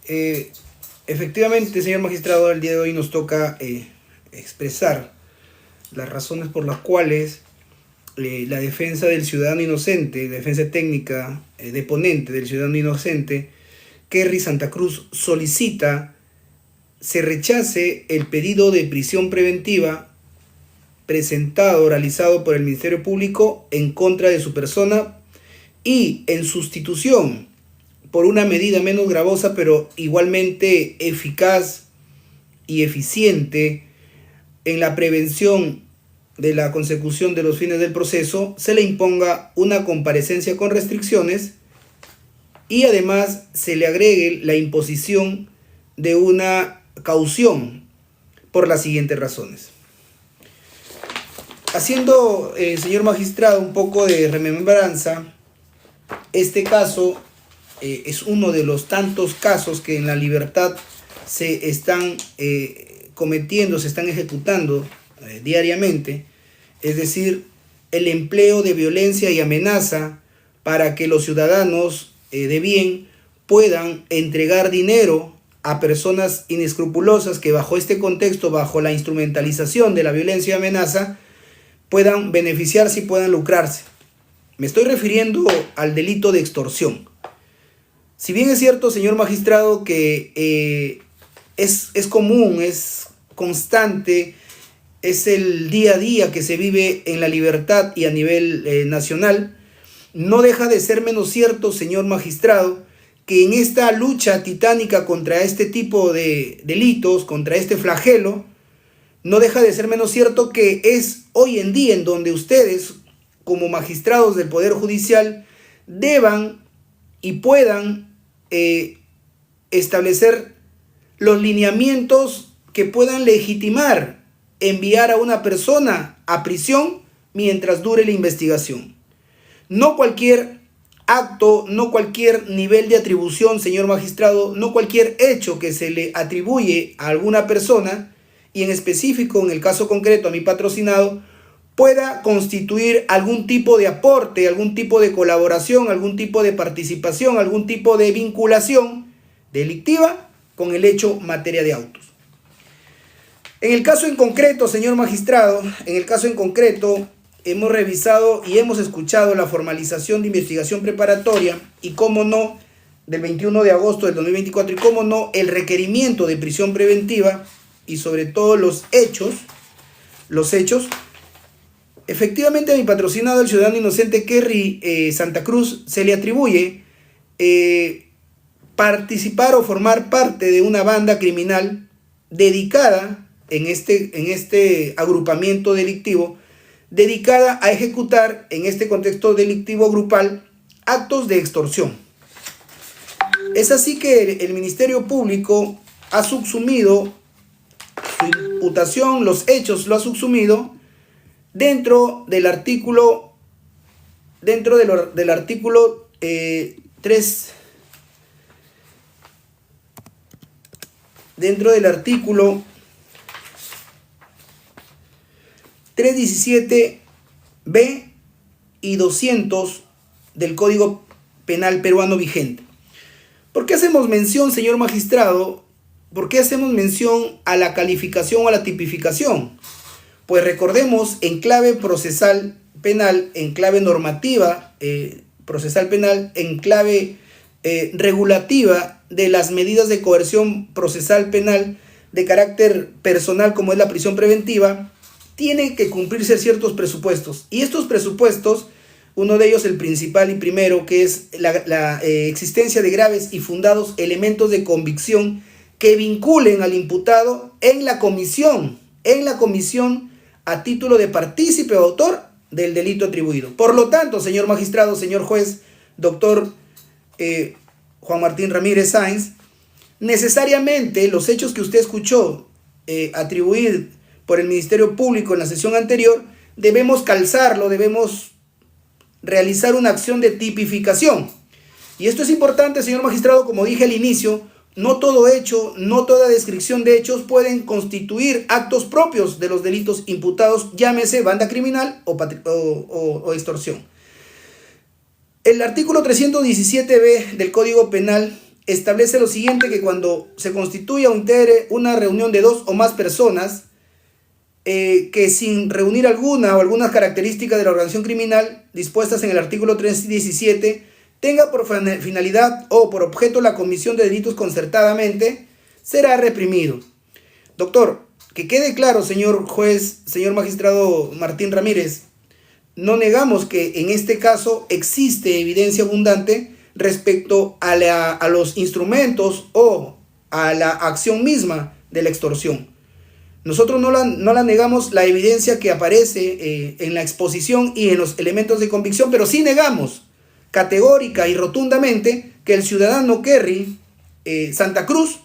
Eh, Efectivamente, señor magistrado, el día de hoy nos toca expresar las razones por las cuales la defensa del ciudadano inocente, la defensa técnica deponente del ciudadano inocente, Kerry Santa Cruz, solicita se rechace el pedido de prisión preventiva presentado, realizado por el Ministerio Público en contra de su persona y en sustitución por una medida menos gravosa pero igualmente eficaz y eficiente en la prevención de la consecución de los fines del proceso, se le imponga una comparecencia con restricciones y además se le agregue la imposición de una caución por las siguientes razones. Haciendo, señor magistrado, un poco de remembranza, este caso es uno de los tantos casos que en la libertad se están cometiendo, se están ejecutando diariamente, es decir, el empleo de violencia y amenaza para que los ciudadanos de bien puedan entregar dinero a personas inescrupulosas que bajo este contexto, bajo la instrumentalización de la violencia y amenaza, puedan beneficiarse y puedan lucrarse. Me estoy refiriendo al delito de extorsión. Si bien es cierto, señor magistrado, que es común, es constante, es el día a día que se vive en la libertad y a nivel nacional, no deja de ser menos cierto, señor magistrado, que en esta lucha titánica contra este tipo de delitos, contra este flagelo, no deja de ser menos cierto que es hoy en día en donde ustedes, como magistrados del Poder Judicial, deban y puedan establecer los lineamientos que puedan legitimar enviar a una persona a prisión mientras dure la investigación. No cualquier acto, no cualquier nivel de atribución, señor magistrado, no cualquier hecho que se le atribuye a alguna persona, y en específico en el caso concreto a mi patrocinado, pueda constituir algún tipo de aporte, algún tipo de colaboración, algún tipo de participación, algún tipo de vinculación delictiva con el hecho materia de autos. En el caso en concreto, señor magistrado, en el caso en concreto, hemos revisado y hemos escuchado la formalización de investigación preparatoria y, cómo no, del 21 de agosto del 2024 y, cómo no, el requerimiento de prisión preventiva y sobre todo los hechos. Efectivamente, a mi patrocinado, el ciudadano inocente Kerry Santa Cruz, se le atribuye participar o formar parte de una banda criminal dedicada en este agrupamiento delictivo, dedicada a ejecutar en este contexto delictivo grupal actos de extorsión. Es así que el Ministerio Público ha subsumido su imputación, los hechos lo ha subsumido dentro del artículo 3, dentro del artículo 317b y 200 del Código Penal peruano vigente. ¿Por qué hacemos mención, señor magistrado? ¿Por qué hacemos mención a la calificación o a la tipificación? Pues recordemos, en clave procesal penal, en clave normativa procesal penal, en clave regulativa de las medidas de coerción procesal penal de carácter personal, como es la prisión preventiva, tienen que cumplirse ciertos presupuestos. Y estos presupuestos, uno de ellos, el principal y primero, que es la existencia de graves y fundados elementos de convicción que vinculen al imputado en la comisión a título de partícipe o autor del delito atribuido. Por lo tanto, señor magistrado, señor juez, doctor Juan Martín Ramírez Sáenz, necesariamente los hechos que usted escuchó atribuir por el Ministerio Público en la sesión anterior, debemos calzarlo, debemos realizar una acción de tipificación. Y esto es importante, señor magistrado, como dije al inicio, no todo hecho, no toda descripción de hechos pueden constituir actos propios de los delitos imputados, llámese banda criminal o extorsión. El artículo 317b del Código Penal establece lo siguiente, que cuando se constituya o integre una reunión de 2 o más personas, que sin reunir alguna o algunas características de la organización criminal dispuestas en el artículo 317, tenga por finalidad o por objeto la comisión de delitos concertadamente, será reprimido. Doctor, que quede claro, señor juez, señor magistrado Martín Ramírez, no negamos que en este caso existe evidencia abundante respecto a los instrumentos o a la acción misma de la extorsión. Nosotros no la negamos la evidencia que aparece en la exposición y en los elementos de convicción, pero sí negamos categórica y rotundamente que el ciudadano Kerry Santa Cruz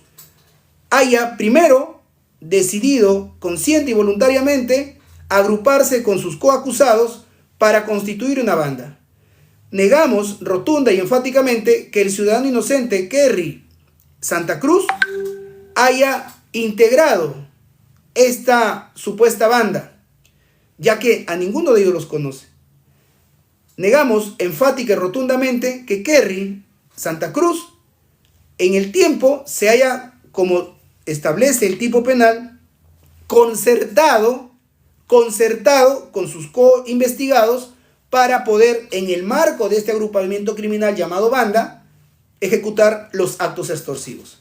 haya primero decidido consciente y voluntariamente agruparse con sus coacusados para constituir una banda. Negamos rotunda y enfáticamente que el ciudadano inocente Kerry Santa Cruz haya integrado esta supuesta banda, ya que a ninguno de ellos los conoce. Negamos enfática y rotundamente que Kerry Santa Cruz en el tiempo se haya, como establece el tipo penal, concertado con sus co-investigados para poder, en el marco de este agrupamiento criminal llamado banda, ejecutar los actos extorsivos.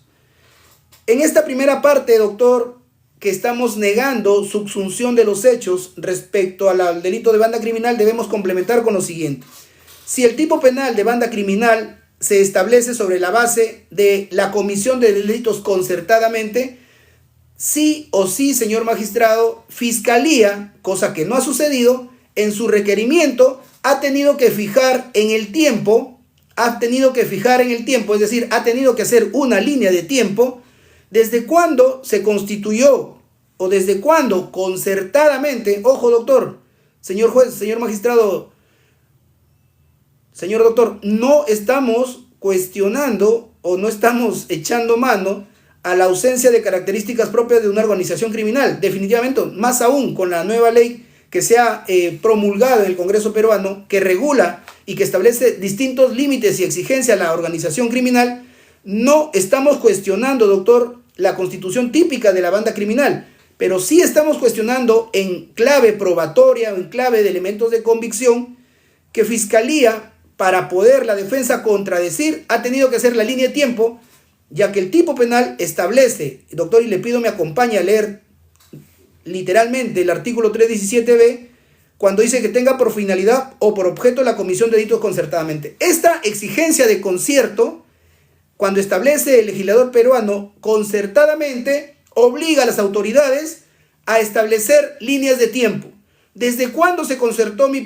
En esta primera parte, doctor, que estamos negando subsunción de los hechos respecto al delito de banda criminal, debemos complementar con lo siguiente. Si el tipo penal de banda criminal se establece sobre la base de la comisión de delitos concertadamente, sí o sí, señor magistrado, Fiscalía, cosa que no ha sucedido, en su requerimiento ha tenido que fijar en el tiempo, es decir, ha tenido que hacer una línea de tiempo desde cuándo se constituyó o desde cuándo concertadamente, ojo doctor, señor juez, señor magistrado, señor doctor, no estamos cuestionando o no estamos echando mano a la ausencia de características propias de una organización criminal. Definitivamente, más aún con la nueva ley que se ha promulgado en el Congreso peruano, que regula y que establece distintos límites y exigencias a la organización criminal, no estamos cuestionando, doctor, la constitución típica de la banda criminal, pero sí estamos cuestionando en clave probatoria o en clave de elementos de convicción que Fiscalía, para poder la defensa contradecir, ha tenido que hacer la línea de tiempo, ya que el tipo penal establece, doctor, y le pido me acompañe a leer literalmente el artículo 317b, cuando dice que tenga por finalidad o por objeto la comisión de delitos concertadamente. Esta exigencia de concierto, cuando establece el legislador peruano concertadamente, obliga a las autoridades a establecer líneas de tiempo. ¿Desde cuándo se concertó mi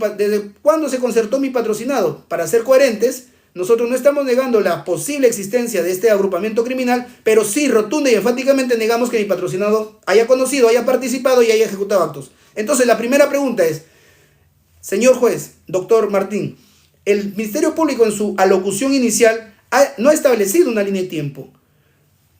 patrocinado? Para ser coherentes, nosotros no estamos negando la posible existencia de este agrupamiento criminal, pero sí rotunda y enfáticamente negamos que mi patrocinado haya conocido, haya participado y haya ejecutado actos. Entonces la primera pregunta es, señor juez, doctor Martín, el Ministerio Público en su alocución inicial no ha establecido una línea de tiempo.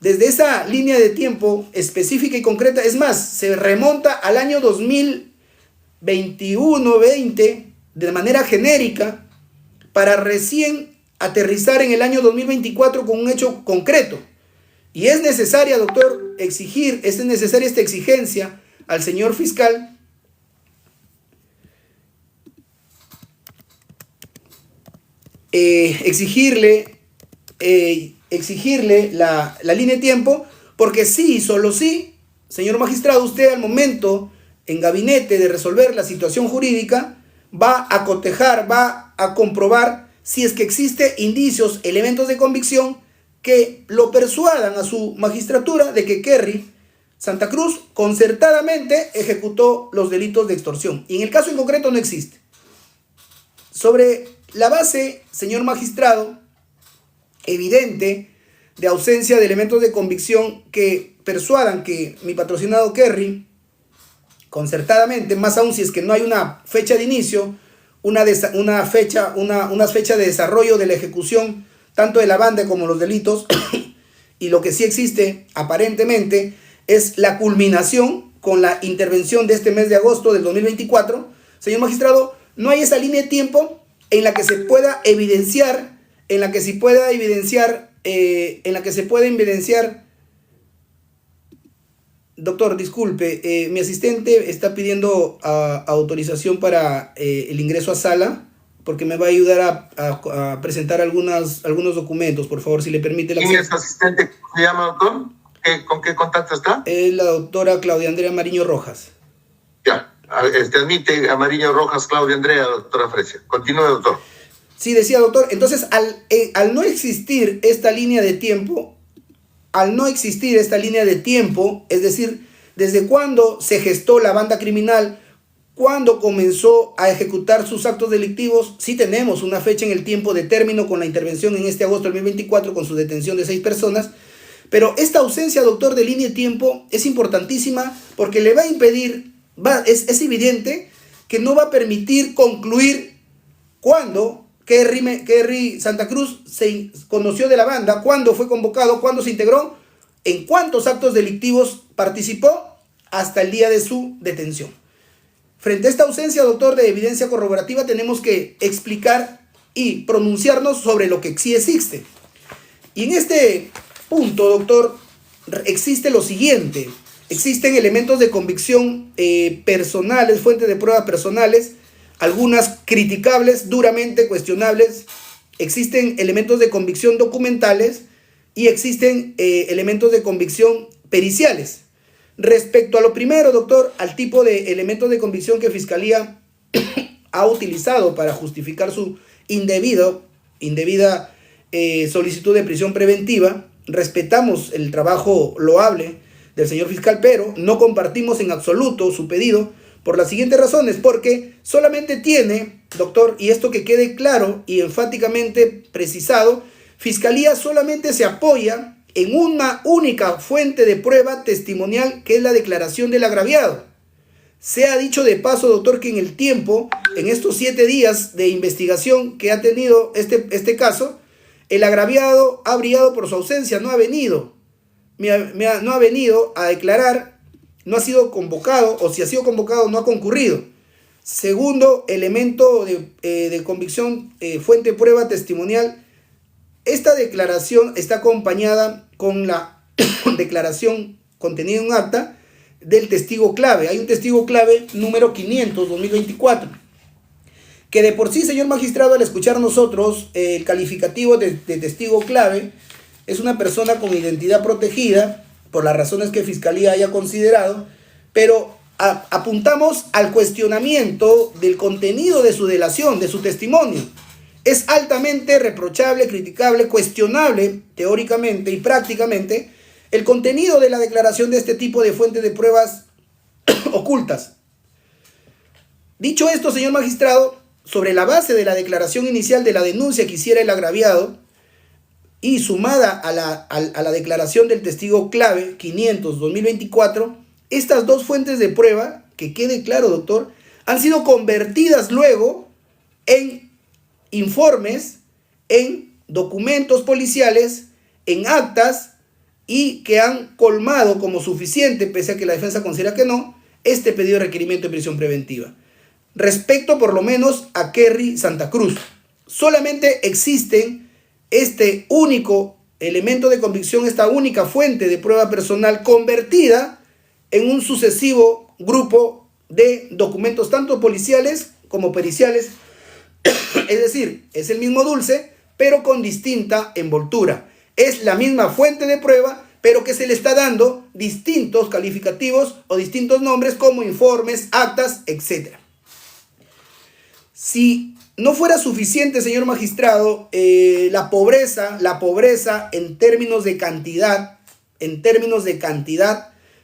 Desde esa línea de tiempo específica y concreta, es más, se remonta al año 2021-20 de manera genérica para recién aterrizar en el año 2024 con un hecho concreto. Y es necesaria, doctor, es necesaria esta exigencia al señor fiscal exigirle la línea de tiempo, porque sí, solo sí, señor magistrado, usted al momento en gabinete de resolver la situación jurídica va a cotejar, va a comprobar si es que existe indicios, elementos de convicción que lo persuadan a su magistratura de que Kerry Santa Cruz concertadamente ejecutó los delitos de extorsión. Y en el caso en concreto no existe. Sobre la base, señor magistrado, evidente de ausencia de elementos de convicción que persuadan que mi patrocinado Kerry concertadamente, más aún si es que no hay una fecha de inicio, una fecha de desarrollo de la ejecución tanto de la banda como los delitos, y lo que sí existe aparentemente es la culminación con la intervención de este mes de agosto del 2024. Señor magistrado, no hay esa línea de tiempo en la que se pueda evidenciar en la que se puede evidenciar. Doctor, disculpe, mi asistente está pidiendo autorización para el ingreso a sala, porque me va a ayudar a presentar algunos documentos, por favor, si le permite el acceso. ¿Quién es su asistente? ¿Cómo se llama, doctor? ¿Con qué contacto está? La doctora Claudia Andrea Mariño Rojas. Ya, admite a Mariño Rojas, Claudia Andrea, doctora Fresia. Continúe, doctor. Sí, decía, doctor, entonces al no existir esta línea de tiempo, es decir, desde cuándo se gestó la banda criminal, cuándo comenzó a ejecutar sus actos delictivos, sí tenemos una fecha en el tiempo de término con la intervención en este agosto del 2024 con su detención de 6 personas, pero esta ausencia, doctor, de línea de tiempo es importantísima porque le va a impedir, es evidente que no va a permitir concluir cuándo Kerry Santa Cruz se conoció de la banda, cuándo fue convocado, cuándo se integró, en cuántos actos delictivos participó hasta el día de su detención. Frente a esta ausencia, doctor, de evidencia corroborativa, tenemos que explicar y pronunciarnos sobre lo que sí existe. Y en este punto, doctor, existe lo siguiente. Existen elementos de convicción personales, fuentes de pruebas personales, algunas criticables, duramente cuestionables. Existen elementos de convicción documentales y existen elementos de convicción periciales. Respecto a lo primero, doctor, al tipo de elementos de convicción que Fiscalía ha utilizado para justificar su indebida solicitud de prisión preventiva, respetamos el trabajo loable del señor fiscal, pero no compartimos en absoluto su pedido por las siguientes razones, porque solamente tiene, doctor, y esto que quede claro y enfáticamente precisado, Fiscalía solamente se apoya en una única fuente de prueba testimonial, que es la declaración del agraviado. Se ha dicho de paso, doctor, que en el tiempo, en estos 7 días de investigación que ha tenido este caso, el agraviado ha brillado por su ausencia, no ha venido a declarar, no ha sido convocado, o si ha sido convocado, no ha concurrido. Segundo elemento de convicción, fuente de prueba testimonial, esta declaración está acompañada con la declaración contenida en un acta del testigo clave. Hay un testigo clave número 500-2024, que de por sí, señor magistrado, al escuchar nosotros el calificativo de testigo clave, es una persona con identidad protegida, por las razones que Fiscalía haya considerado, pero apuntamos al cuestionamiento del contenido de su delación, de su testimonio. Es altamente reprochable, criticable, cuestionable, teóricamente y prácticamente, el contenido de la declaración de este tipo de fuentes de pruebas ocultas. Dicho esto, señor magistrado, sobre la base de la declaración inicial de la denuncia que hiciera el agraviado y sumada a la declaración del testigo clave 500-2024, estas dos fuentes de prueba, que quede claro, doctor, han sido convertidas luego en informes, en documentos policiales, en actas, y que han colmado como suficiente, pese a que la defensa considera que no, este pedido de requerimiento de prisión preventiva. Respecto por lo menos a Kerry Santa Cruz, solamente existen este único elemento de convicción, esta única fuente de prueba personal convertida en un sucesivo grupo de documentos tanto policiales como periciales. Es decir, es el mismo dulce, pero con distinta envoltura. Es la misma fuente de prueba, pero que se le está dando distintos calificativos o distintos nombres como informes, actas, etc. Si no fuera suficiente, señor magistrado, la pobreza en términos de cantidad,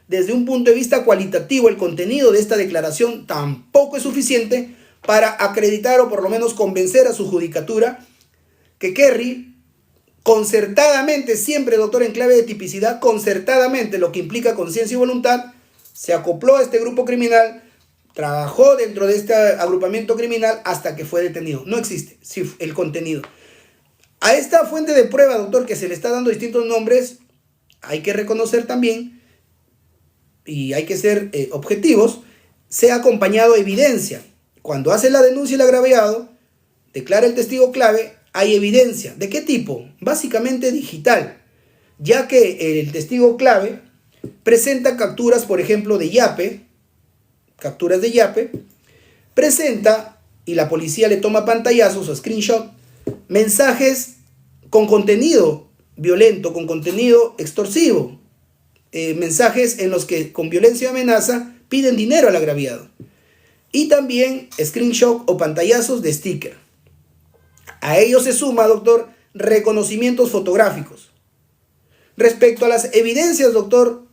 desde un punto de vista cualitativo, el contenido de esta declaración tampoco es suficiente para acreditar o por lo menos convencer a su judicatura que Kerry concertadamente, siempre, doctor, en clave de tipicidad, concertadamente, lo que implica conciencia y voluntad, se acopló a este grupo criminal, trabajó dentro de este agrupamiento criminal hasta que fue detenido. No existe el contenido. A esta fuente de prueba, doctor, que se le está dando distintos nombres, hay que reconocer también, y hay que ser objetivos, se ha acompañado evidencia. Cuando hace la denuncia el agraviado, declara el testigo clave, hay evidencia. ¿De qué tipo? Básicamente digital, ya que el testigo clave presenta capturas, por ejemplo, de yape, capturas de yape, presenta, y la policía le toma pantallazos o screenshot, mensajes con contenido violento, con contenido extorsivo, mensajes en los que con violencia y amenaza piden dinero al agraviado, y también screenshot o pantallazos de sticker. A ello se suma, doctor, reconocimientos fotográficos. Respecto a las evidencias, doctor,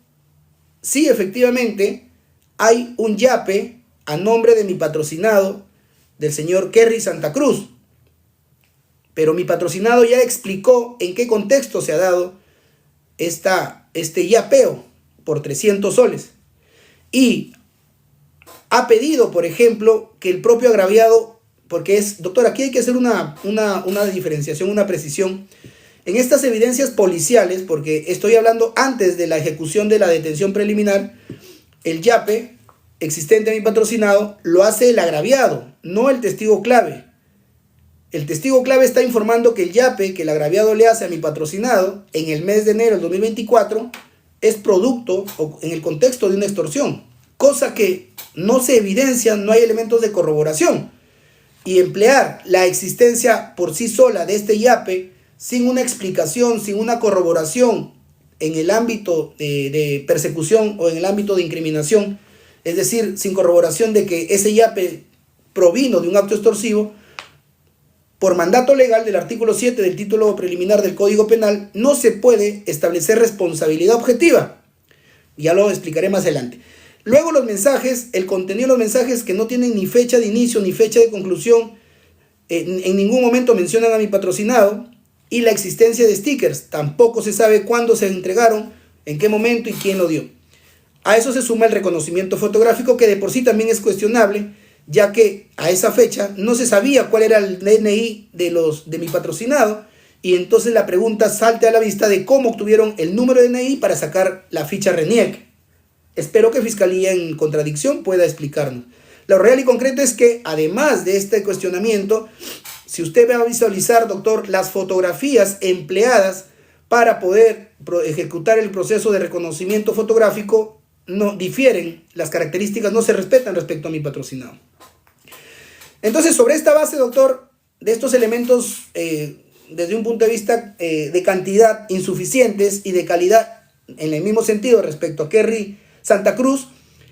sí, efectivamente, hay un yape a nombre de mi patrocinado, del señor Kerry Santa Cruz. Pero mi patrocinado ya explicó en qué contexto se ha dado este yapeo por 300 soles. Y ha pedido, por ejemplo, que el propio agraviado, porque es, doctor, aquí hay que hacer una diferenciación, una precisión. En estas evidencias policiales, porque estoy hablando antes de la ejecución de la detención preliminar, el yape existente a mi patrocinado lo hace el agraviado, no el testigo clave. El testigo clave está informando que el yape que el agraviado le hace a mi patrocinado en el mes de enero del 2024 es producto o en el contexto de una extorsión, cosa que no se evidencia, no hay elementos de corroboración. Y emplear la existencia por sí sola de este yape sin una explicación, sin una corroboración en el ámbito de persecución o en el ámbito de incriminación, es decir, sin corroboración de que ese yape provino de un acto extorsivo, por mandato legal del artículo 7 del título preliminar del Código Penal, no se puede establecer responsabilidad objetiva. Ya lo explicaré más adelante. Luego los mensajes, el contenido de los mensajes que no tienen ni fecha de inicio ni fecha de conclusión, en ningún momento mencionan a mi patrocinado, y la existencia de stickers, tampoco se sabe cuándo se entregaron, en qué momento y quién lo dio. A eso se suma el reconocimiento fotográfico, que de por sí también es cuestionable, ya que a esa fecha no se sabía cuál era el DNI de mi patrocinado, y entonces la pregunta salta a la vista de cómo obtuvieron el número de DNI para sacar la ficha RENIEC. Espero que Fiscalía en contradicción pueda explicarnos. Lo real y concreto es que, además de este cuestionamiento, si usted va a visualizar, doctor, las fotografías empleadas para poder ejecutar el proceso de reconocimiento fotográfico, no difieren, las características no se respetan respecto a mi patrocinado. Entonces, sobre esta base, doctor, de estos elementos, desde un punto de vista de cantidad insuficientes y de calidad, en el mismo sentido respecto a Kerry Santa Cruz,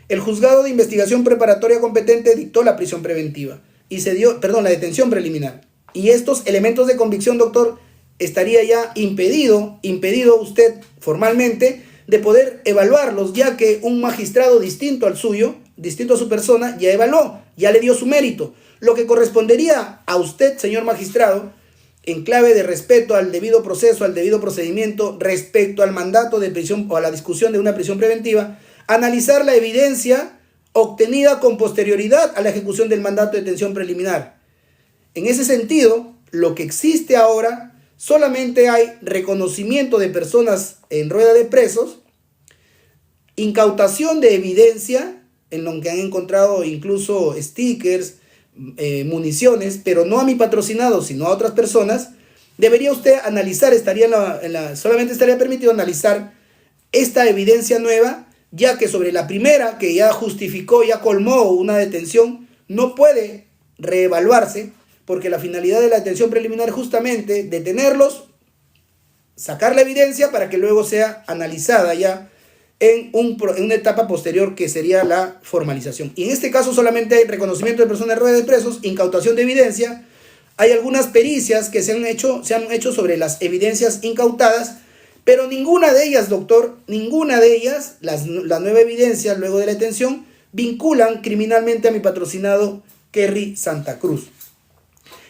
el juzgado de investigación preparatoria competente dictó la prisión preventiva y se dio, la detención preliminar. Y estos elementos de convicción, doctor, estaría ya impedido usted formalmente de poder evaluarlos, ya que un magistrado distinto al suyo, distinto a su persona, ya evaluó, ya le dio su mérito. Lo que correspondería a usted, señor magistrado, en clave de respeto al debido proceso, al debido procedimiento, respecto al mandato de prisión o a la discusión de una prisión preventiva, analizar la evidencia obtenida con posterioridad a la ejecución del mandato de detención preliminar. En ese sentido, lo que existe ahora, solamente hay reconocimiento de personas en rueda de presos, incautación de evidencia, en lo que han encontrado incluso stickers, municiones, pero no a mi patrocinado, sino a otras personas. Debería usted analizar, solamente estaría permitido analizar esta evidencia nueva, ya que sobre la primera, que ya justificó, ya colmó una detención, no puede reevaluarse, porque la finalidad de la detención preliminar es justamente detenerlos, sacar la evidencia para que luego sea analizada ya en una etapa posterior, que sería la formalización. Y en este caso solamente hay reconocimiento de personas en rueda de presos, incautación de evidencia. Hay algunas pericias que se han hecho sobre las evidencias incautadas, pero ninguna de ellas, doctor, ninguna de ellas, la nueva evidencia luego de la detención, vinculan criminalmente a mi patrocinado Kerry Santa Cruz.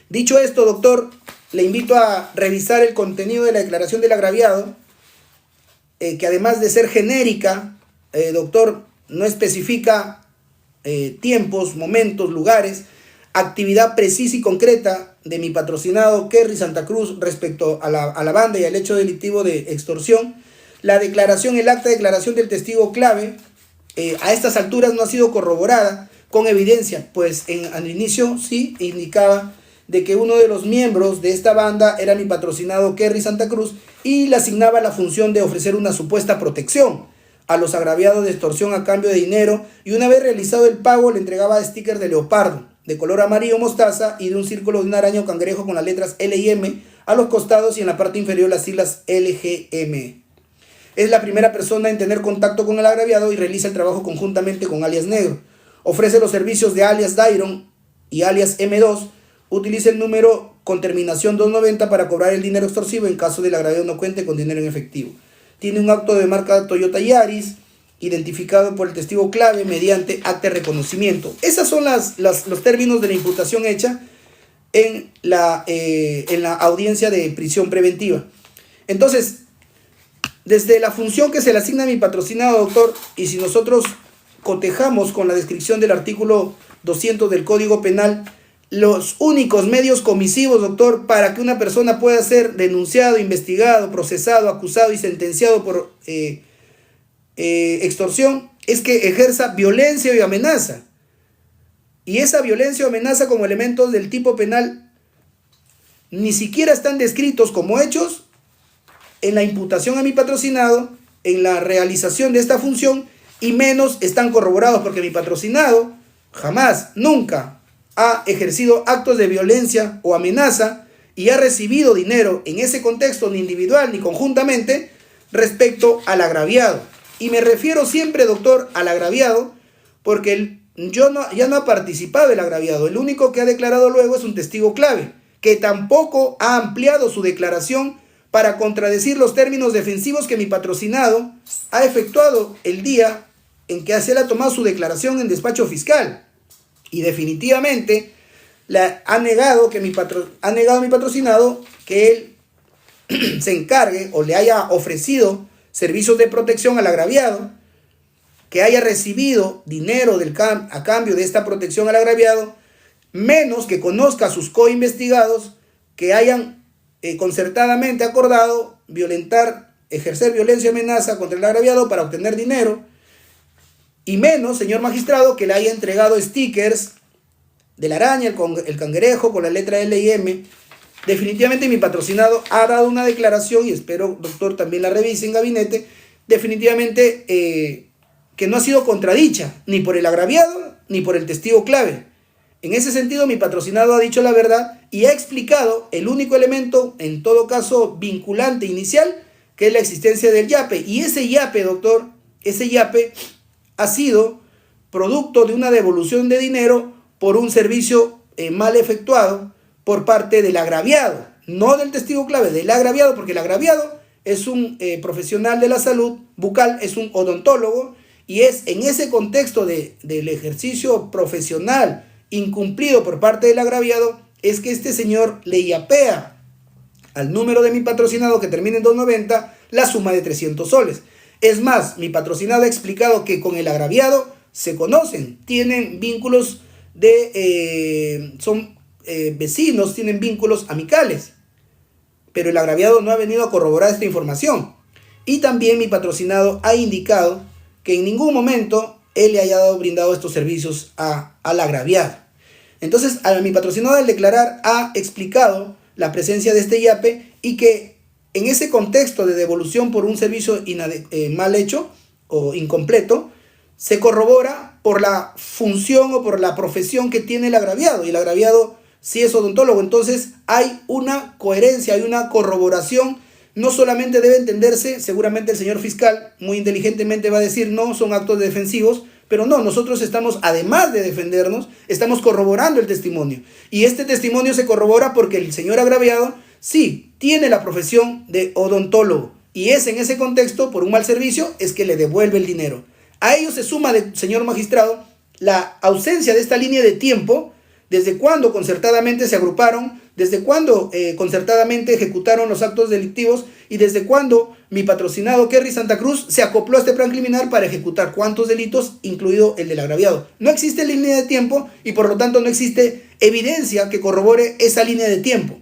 Dicho esto, doctor, le invito a revisar el contenido de la declaración del agraviado, que además de ser genérica, doctor, no especifica tiempos, momentos, lugares, actividad precisa y concreta de mi patrocinado Kerry Santa Cruz respecto a la banda y al hecho delictivo de extorsión. La declaración, el acta de declaración del testigo clave, a estas alturas no ha sido corroborada con evidencia, pues al inicio sí indicaba de que uno de los miembros de esta banda era mi patrocinado Kerry Santa Cruz y le asignaba la función de ofrecer una supuesta protección a los agraviados de extorsión a cambio de dinero, y una vez realizado el pago le entregaba stickers de leopardo de color amarillo mostaza y de un círculo de una araña o cangrejo con las letras L y M a los costados y en la parte inferior las siglas LGM. Es la primera persona en tener contacto con el agraviado y realiza el trabajo conjuntamente con alias Negro. Ofrece los servicios de alias Dairon y alias M2. Utiliza el número con terminación 290 para cobrar el dinero extorsivo en caso del agraviado no cuente con dinero en efectivo. Tiene un auto de marca Toyota Yaris, identificado por el testigo clave mediante acta de reconocimiento. Esos son los términos de la imputación hecha en la audiencia de prisión preventiva. Entonces, desde la función que se le asigna a mi patrocinado, doctor, y si nosotros cotejamos con la descripción del artículo 200 del Código Penal, los únicos medios comisivos, doctor, para que una persona pueda ser denunciado, investigado, procesado, acusado y sentenciado por extorsión es que ejerza violencia y amenaza. Y esa violencia o amenaza como elementos del tipo penal ni siquiera están descritos como hechos en la imputación a mi patrocinado, en la realización de esta función, y menos están corroborados porque mi patrocinado jamás, nunca ha ejercido actos de violencia o amenaza y ha recibido dinero en ese contexto, ni individual ni conjuntamente, respecto al agraviado. Y me refiero siempre, doctor, al agraviado, porque ya no ha participado el agraviado. El único que ha declarado luego es un testigo clave, que tampoco ha ampliado su declaración para contradecir los términos defensivos que mi patrocinado ha efectuado el día en que él ha tomado su declaración en despacho fiscal. Y definitivamente ha negado a mi patrocinado que él se encargue o le haya ofrecido servicios de protección al agraviado, que haya recibido dinero a cambio de esta protección al agraviado, menos que conozca a sus coinvestigados que hayan concertadamente acordado ejercer violencia y amenaza contra el agraviado para obtener dinero, y menos, señor magistrado, que le haya entregado stickers de la araña, el cangrejo con la letra L y M. Definitivamente mi patrocinado ha dado una declaración, y espero, doctor, también la revise en gabinete, definitivamente que no ha sido contradicha ni por el agraviado ni por el testigo clave. En ese sentido, mi patrocinado ha dicho la verdad y ha explicado el único elemento, en todo caso vinculante inicial, que es la existencia del yape. Y ese yape, doctor, ese yape ha sido producto de una devolución de dinero por un servicio mal efectuado por parte del agraviado, no del testigo clave, del agraviado, porque el agraviado es un profesional de la salud bucal, es un odontólogo, y es en ese contexto del ejercicio profesional incumplido por parte del agraviado, es que este señor le yapea al número de mi patrocinado que termina en 290 la suma de 300 soles. Es más, mi patrocinado ha explicado que con el agraviado se conocen, tienen vínculos son vecinos, tienen vínculos amicales, pero el agraviado no ha venido a corroborar esta información. Y también mi patrocinado ha indicado que en ningún momento él le haya brindado estos servicios al agraviado. Entonces, a mi patrocinado al declarar ha explicado la presencia de este yape y que en ese contexto de devolución por un servicio mal hecho o incompleto, se corrobora por la función o por la profesión que tiene el agraviado. Y el agraviado sí es odontólogo. Entonces hay una coherencia, hay una corroboración. No solamente debe entenderse, seguramente el señor fiscal muy inteligentemente va a decir, no, son actos defensivos, pero no, nosotros estamos, además de defendernos, estamos corroborando el testimonio. Y este testimonio se corrobora porque el señor agraviado sí tiene la profesión de odontólogo. Y es en ese contexto, por un mal servicio, es que le devuelve el dinero. A ello se suma, señor magistrado, la ausencia de esta línea de tiempo, desde cuándo concertadamente se agruparon, desde cuándo concertadamente ejecutaron los actos delictivos y desde cuándo mi patrocinado Kerry Santa Cruz se acopló a este plan criminal para ejecutar cuántos delitos, incluido el del agraviado. No existe línea de tiempo y por lo tanto no existe evidencia que corrobore esa línea de tiempo.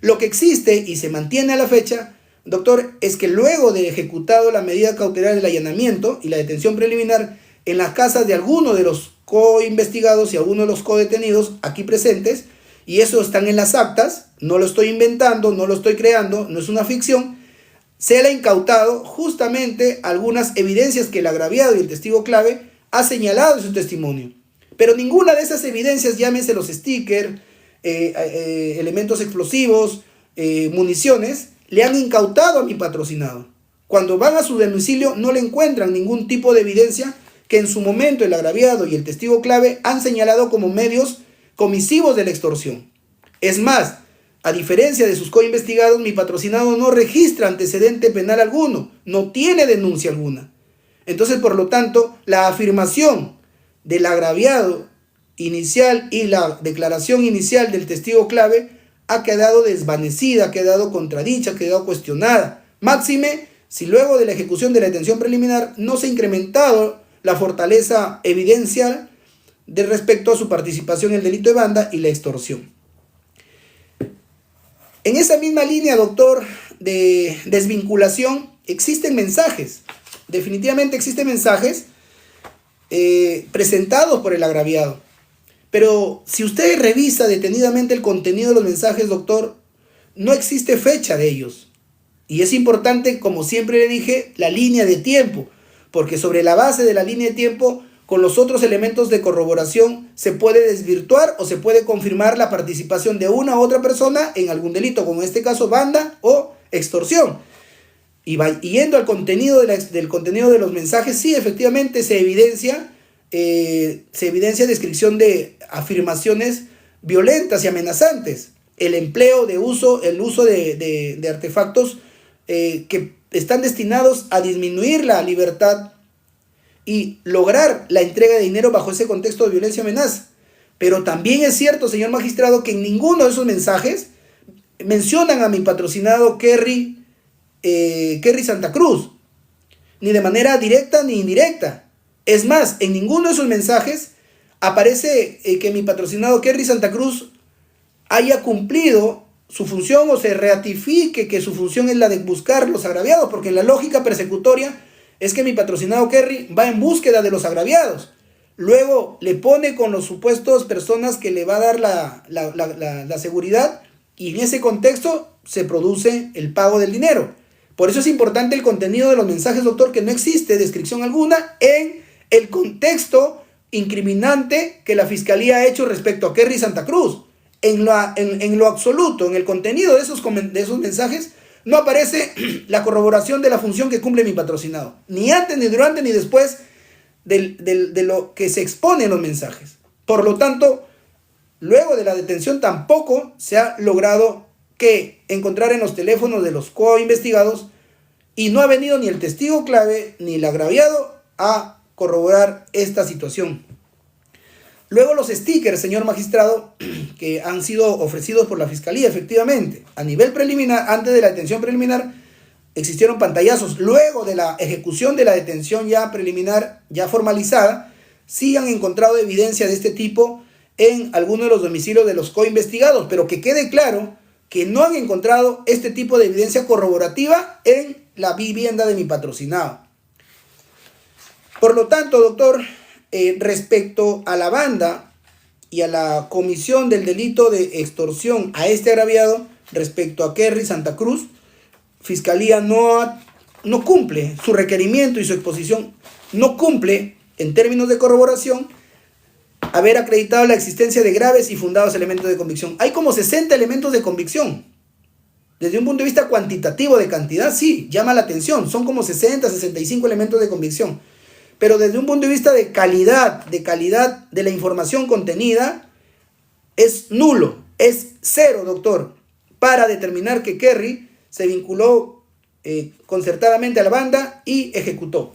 Lo que existe y se mantiene a la fecha, doctor, es que luego de ejecutado la medida cautelar del allanamiento y la detención preliminar en las casas de alguno de los coinvestigados y algunos de los codetenidos aquí presentes, y eso están en las actas, no lo estoy inventando, no lo estoy creando, no es una ficción, se le ha incautado justamente algunas evidencias que el agraviado y el testigo clave ha señalado en su testimonio. Pero ninguna de esas evidencias, llámese los stickers, elementos explosivos, municiones, le han incautado a mi patrocinado. Cuando van a su domicilio no le encuentran ningún tipo de evidencia que en su momento el agraviado y el testigo clave han señalado como medios comisivos de la extorsión. Es más, a diferencia de sus coinvestigados, mi patrocinado no registra antecedente penal alguno, no tiene denuncia alguna. Entonces, por lo tanto, la afirmación del agraviado inicial y la declaración inicial del testigo clave ha quedado desvanecida, ha quedado contradicha, ha quedado cuestionada. Máxime, si luego de la ejecución de la detención preliminar no se ha incrementado la fortaleza evidencial de respecto a su participación en el delito de banda y la extorsión. En esa misma línea, doctor, de desvinculación, existen mensajes. Definitivamente existen mensajes presentados por el agraviado. Pero si usted revisa detenidamente el contenido de los mensajes, doctor, no existe fecha de ellos. Y es importante, como siempre le dije, la línea de tiempo, porque sobre la base de la línea de tiempo, con los otros elementos de corroboración, se puede desvirtuar o se puede confirmar la participación de una u otra persona en algún delito, como en este caso banda o extorsión. Y yendo al contenido del contenido de los mensajes, sí, efectivamente se evidencia descripción de afirmaciones violentas y amenazantes, el empleo el uso de artefactos que están destinados a disminuir la libertad y lograr la entrega de dinero bajo ese contexto de violencia y amenaza. Pero también es cierto, señor magistrado, que en ninguno de esos mensajes mencionan a mi patrocinado Kerry Santa Cruz, ni de manera directa ni indirecta. Es más, en ninguno de esos mensajes aparece que mi patrocinado Kerry Santa Cruz haya cumplido su función o se ratifique que su función es la de buscar los agraviados, porque en la lógica persecutoria es que mi patrocinado Kerry va en búsqueda de los agraviados. Luego le pone con los supuestos personas que le va a dar la seguridad y en ese contexto se produce el pago del dinero. Por eso es importante el contenido de los mensajes, doctor, que no existe descripción alguna en el contexto incriminante que la Fiscalía ha hecho respecto a Kerry Santa Cruz. En lo absoluto, en el contenido de esos mensajes, no aparece la corroboración de la función que cumple mi patrocinado. Ni antes, ni durante, ni después de lo que se expone en los mensajes. Por lo tanto, luego de la detención tampoco se ha logrado encontrar en los teléfonos de los coinvestigados y no ha venido ni el testigo clave ni el agraviado a corroborar esta situación. Luego los stickers, señor magistrado, que han sido ofrecidos por la Fiscalía, efectivamente, a nivel preliminar, antes de la detención preliminar, existieron pantallazos. Luego de la ejecución de la detención ya preliminar, ya formalizada, sí han encontrado evidencia de este tipo en algunos de los domicilios de los coinvestigados, pero que quede claro que no han encontrado este tipo de evidencia corroborativa en la vivienda de mi patrocinado. Por lo tanto, doctor, respecto a la banda y a la comisión del delito de extorsión a este agraviado, respecto a Kerry Santa Cruz, Fiscalía no cumple su requerimiento y su exposición, no cumple en términos de corroboración haber acreditado la existencia de graves y fundados elementos de convicción. Hay como 60 elementos de convicción. Desde un punto de vista cuantitativo de cantidad, sí, llama la atención. Son como 60, 65 elementos de convicción. Pero desde un punto de vista de calidad de la información contenida, es nulo, es cero, doctor, para determinar que Kerry se vinculó concertadamente a la banda y ejecutó.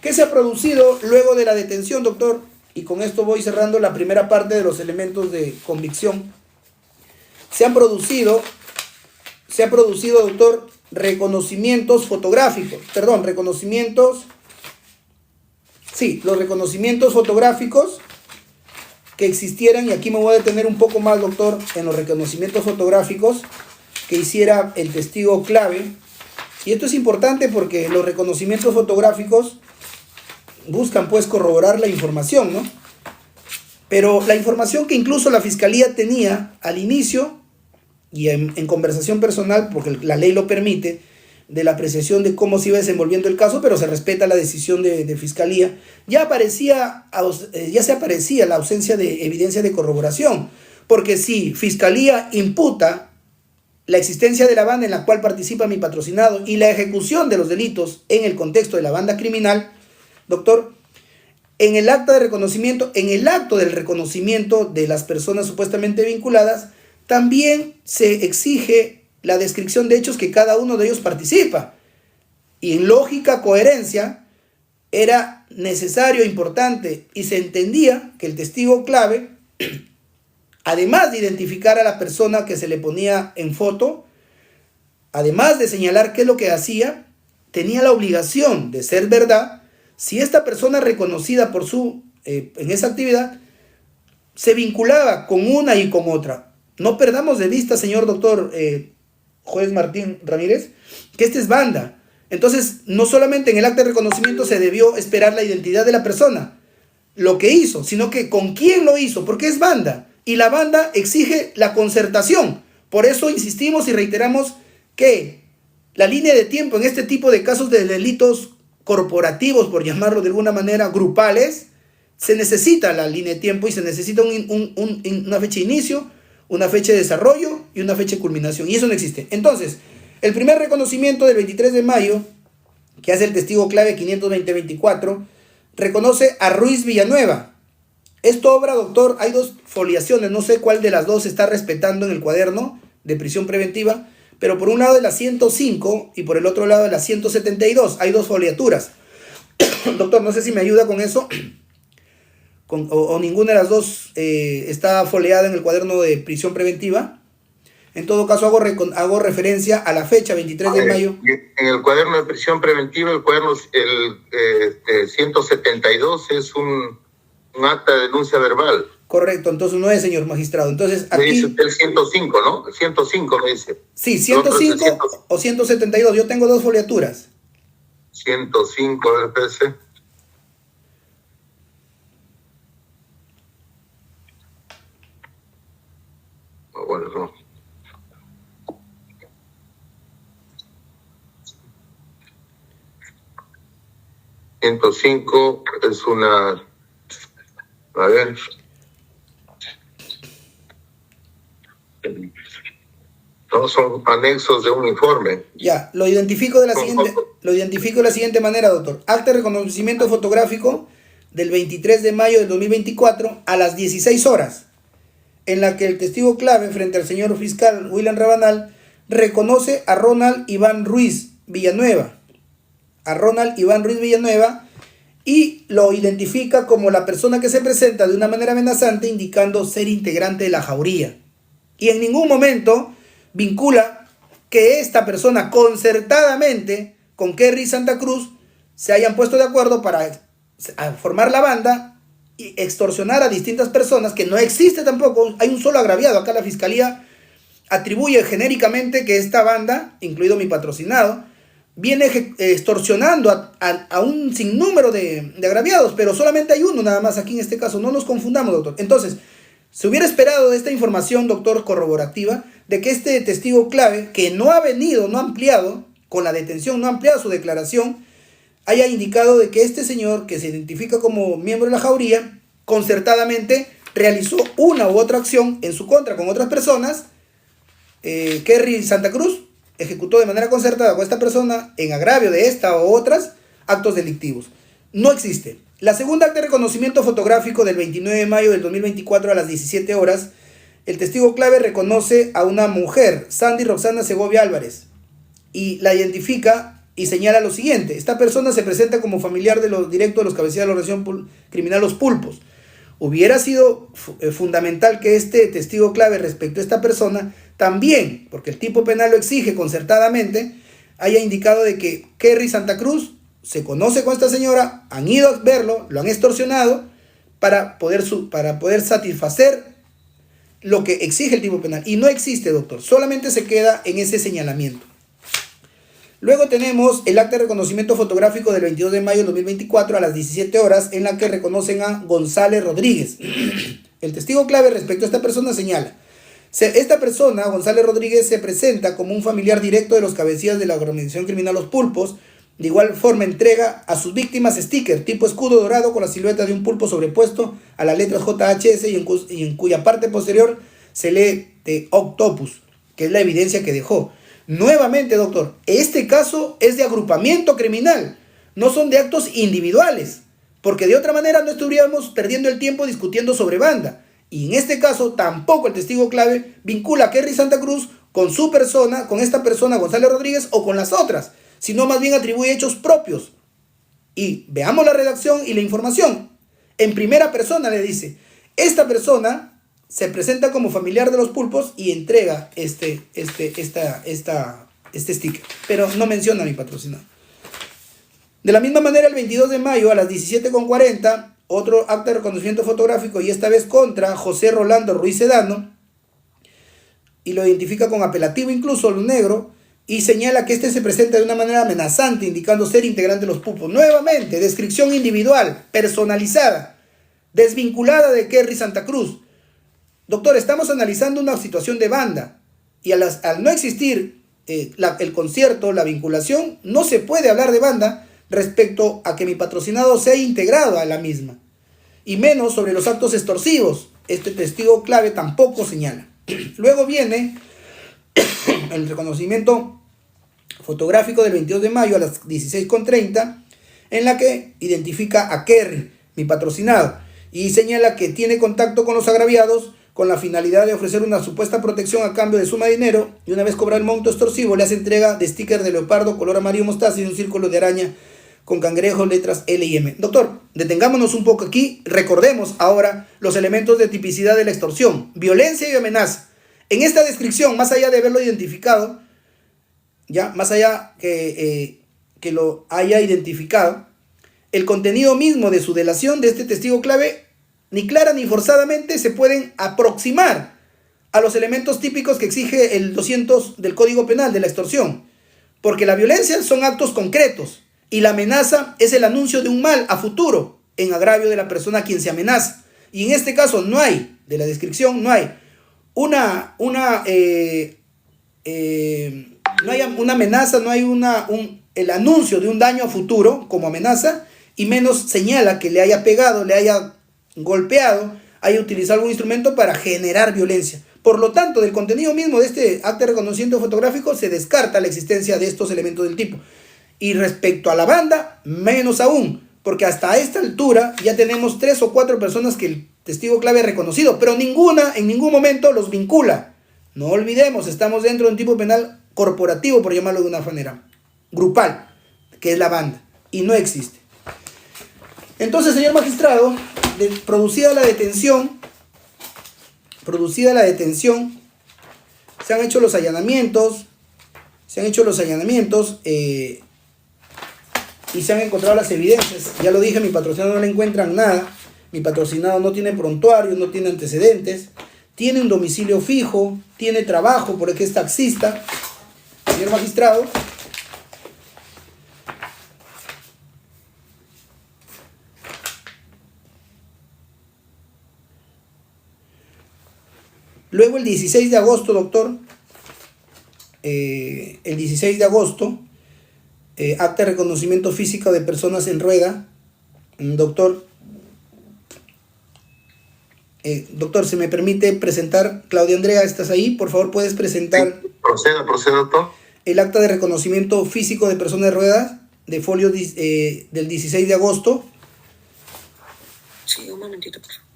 ¿Qué se ha producido luego de la detención, doctor? Y con esto voy cerrando la primera parte de los elementos de convicción. Se ha producido, doctor, reconocimientos fotográficos, los reconocimientos fotográficos que existieran, y aquí me voy a detener un poco más, doctor, en los reconocimientos fotográficos que hiciera el testigo clave. Y esto es importante porque los reconocimientos fotográficos buscan pues corroborar la información, ¿no? Pero la información que incluso la Fiscalía tenía al inicio, y en conversación personal, porque la ley lo permite, de la apreciación de cómo se iba desenvolviendo el caso, pero se respeta la decisión de Fiscalía, ya se aparecía la ausencia de evidencia de corroboración, porque si Fiscalía imputa la existencia de la banda en la cual participa mi patrocinado y la ejecución de los delitos en el contexto de la banda criminal, doctor, en el acta de reconocimiento, en el acto del reconocimiento de las personas supuestamente vinculadas, también se exige la descripción de hechos que cada uno de ellos participa. Y en lógica coherencia era necesario, importante, y se entendía que el testigo clave, además de identificar a la persona que se le ponía en foto, además de señalar qué es lo que hacía, tenía la obligación de ser verdad si esta persona reconocida por en esa actividad se vinculaba con una y con otra. No perdamos de vista, señor doctor juez Martín Ramírez, que esta es banda. Entonces, no solamente en el acta de reconocimiento se debió esperar la identidad de la persona, lo que hizo, sino que con quién lo hizo, porque es banda. Y la banda exige la concertación. Por eso insistimos y reiteramos que la línea de tiempo en este tipo de casos de delitos corporativos, por llamarlo de alguna manera, grupales, se necesita la línea de tiempo y se necesita una fecha de inicio, una fecha de desarrollo y una fecha de culminación. Y eso no existe. Entonces, el primer reconocimiento del 23 de mayo, que hace el testigo clave 520-24, reconoce a Ruiz Villanueva. Esta obra, doctor, hay dos foliaciones, no sé cuál de las dos se está respetando en el cuaderno de prisión preventiva, pero por un lado de la 105 y por el otro lado de la 172, hay dos foliaturas. Doctor, no sé si me ayuda con eso, o ninguna de las dos está foliada en el cuaderno de prisión preventiva. En todo caso, hago referencia a la fecha, 23 de mayo. En el cuaderno de prisión preventiva, el cuaderno 172 es un acta de denuncia verbal. Correcto, entonces no es, señor magistrado. Entonces aquí... Me dice usted el 105, ¿no? El 105 me dice. Sí, 105 o 172. Yo tengo dos foliaturas. 105, a ver, espérese. Bueno, no. ...105 es una... A ver... No, son anexos de un informe. Ya, lo identifico de la siguiente manera, doctor. Acta de reconocimiento fotográfico del 23 de mayo del 2024 a las 16 horas, en la que el testigo clave frente al señor fiscal William Rabanal reconoce a Ronald Iván Ruiz Villanueva. Y lo identifica como la persona que se presenta de una manera amenazante, indicando ser integrante de la jauría. Y en ningún momento vincula que esta persona concertadamente con Kerry Santa Cruz se hayan puesto de acuerdo para formar la banda y extorsionar a distintas personas, que no existe tampoco. Hay un solo agraviado. Acá la Fiscalía atribuye genéricamente que esta banda, incluido mi patrocinado, viene extorsionando a un sinnúmero de agraviados, pero solamente hay uno nada más aquí en este caso. No nos confundamos, doctor. Entonces, se hubiera esperado de esta información, doctor, corroborativa, de que este testigo clave, que no ha ampliado, con la detención, no ha ampliado su declaración, haya indicado de que este señor, que se identifica como miembro de la jauría, concertadamente realizó una u otra acción en su contra con otras personas. Kerry Santa Cruz ejecutó de manera concertada con esta persona en agravio de esta o otras actos delictivos. No existe. La segunda acta de reconocimiento fotográfico del 29 de mayo del 2024 a las 17 horas, el testigo clave reconoce a una mujer, Sandy Roxana Segovia Álvarez, y la identifica y señala lo siguiente: esta persona se presenta como familiar directo de los cabecillas de la organización criminal Los Pulpos. Hubiera sido fundamental que este testigo clave respecto a esta persona también, porque el tipo penal lo exige concertadamente, haya indicado de que Kerry Santa Cruz se conoce con esta señora, han ido a verlo, lo han extorsionado para poder satisfacer lo que exige el tipo penal. Y no existe, doctor, solamente se queda en ese señalamiento. Luego tenemos el acta de reconocimiento fotográfico del 22 de mayo de 2024 a las 17 horas en la que reconocen a González Rodríguez. El testigo clave respecto a esta persona señala: esta persona, González Rodríguez, se presenta como un familiar directo de los cabecillas de la organización criminal Los Pulpos. De igual forma entrega a sus víctimas sticker tipo escudo dorado con la silueta de un pulpo sobrepuesto a las letras JHS y en cuya parte posterior se lee de Octopus, que es la evidencia que dejó. Nuevamente, doctor, este caso es de agrupamiento criminal, no son de actos individuales, porque de otra manera no estuviéramos perdiendo el tiempo discutiendo sobre banda. Y en este caso tampoco el testigo clave vincula a Kerry Santa Cruz con su persona, con esta persona González Rodríguez o con las otras, sino más bien atribuye hechos propios. Y veamos la redacción y la información. En primera persona le dice: esta persona se presenta como familiar de Los Pulpos y entrega este sticker, pero no menciona a mi patrocinador. De la misma manera, el 22 de mayo a las 17:40, otro acta de reconocimiento fotográfico, y esta vez contra José Rolando Ruiz Sedano, y lo identifica con apelativo incluso, lo negro, y señala que este se presenta de una manera amenazante, indicando ser integrante de Los Pulpos. Nuevamente, descripción individual, personalizada, desvinculada de Kerry Santa Cruz. Doctor, estamos analizando una situación de banda, y al no existir el concierto, la vinculación, no se puede hablar de banda respecto a que mi patrocinado sea integrado a la misma, y menos sobre los actos extorsivos. Este testigo clave tampoco señala. Luego viene el reconocimiento fotográfico del 22 de mayo a las 16:30, en la que identifica a Kerry, mi patrocinado, y señala que tiene contacto con los agraviados con la finalidad de ofrecer una supuesta protección a cambio de suma de dinero, y una vez cobrado el monto extorsivo le hace entrega de sticker de leopardo color amarillo mostaza y un círculo de araña con cangrejo, letras L y M. Doctor, detengámonos un poco aquí, recordemos ahora los elementos de tipicidad de la extorsión: violencia y amenaza. En esta descripción, más allá de haberlo identificado, ya, más allá que lo haya identificado, el contenido mismo de su delación de este testigo clave, ni clara ni forzadamente se pueden aproximar a los elementos típicos que exige el 200 del Código Penal de la extorsión, porque la violencia son actos concretos y la amenaza es el anuncio de un mal a futuro en agravio de la persona a quien se amenaza. Y en este caso no hay, de la descripción, no hay una amenaza, no hay el anuncio de un daño a futuro como amenaza, y menos señala que le haya pegado, le haya golpeado, haya utilizado algún instrumento para generar violencia. Por lo tanto, del contenido mismo de este acta de reconocimiento fotográfico se descarta la existencia de estos elementos del tipo. Y respecto a la banda, menos aún, porque hasta esta altura ya tenemos 3 o 4 personas que el testigo clave ha reconocido, pero ninguna en ningún momento los vincula. No olvidemos, estamos dentro de un tipo penal corporativo, por llamarlo de una manera, grupal, que es la banda, y no existe. Entonces, señor magistrado, producida la detención, se han hecho los allanamientos, y se han encontrado las evidencias. Ya lo dije, mi patrocinado no le encuentran nada. Mi patrocinado no tiene prontuario, no tiene antecedentes, tiene un domicilio fijo, tiene trabajo porque es taxista. Señor magistrado, luego el 16 de agosto, doctor, acta de reconocimiento físico de personas en rueda. Doctor, se me permite presentar. Claudia Andrea, ¿estás ahí? Por favor, ¿puedes presentar? Sí, proceda, doctor. El acta de reconocimiento físico de personas en ruedas de folio del 16 de agosto. Sí, un momentito, por favor.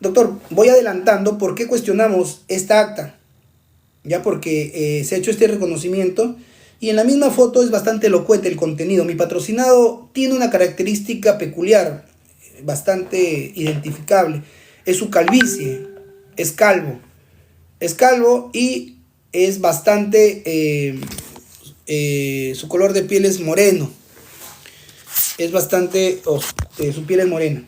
Doctor, voy adelantando. ¿Por qué cuestionamos esta acta? Ya porque se ha hecho este reconocimiento y en la misma foto es bastante elocuente el contenido. Mi patrocinado tiene una característica peculiar, bastante identificable. Es su calvicie, es calvo y es bastante, su color de piel es moreno, su piel es morena.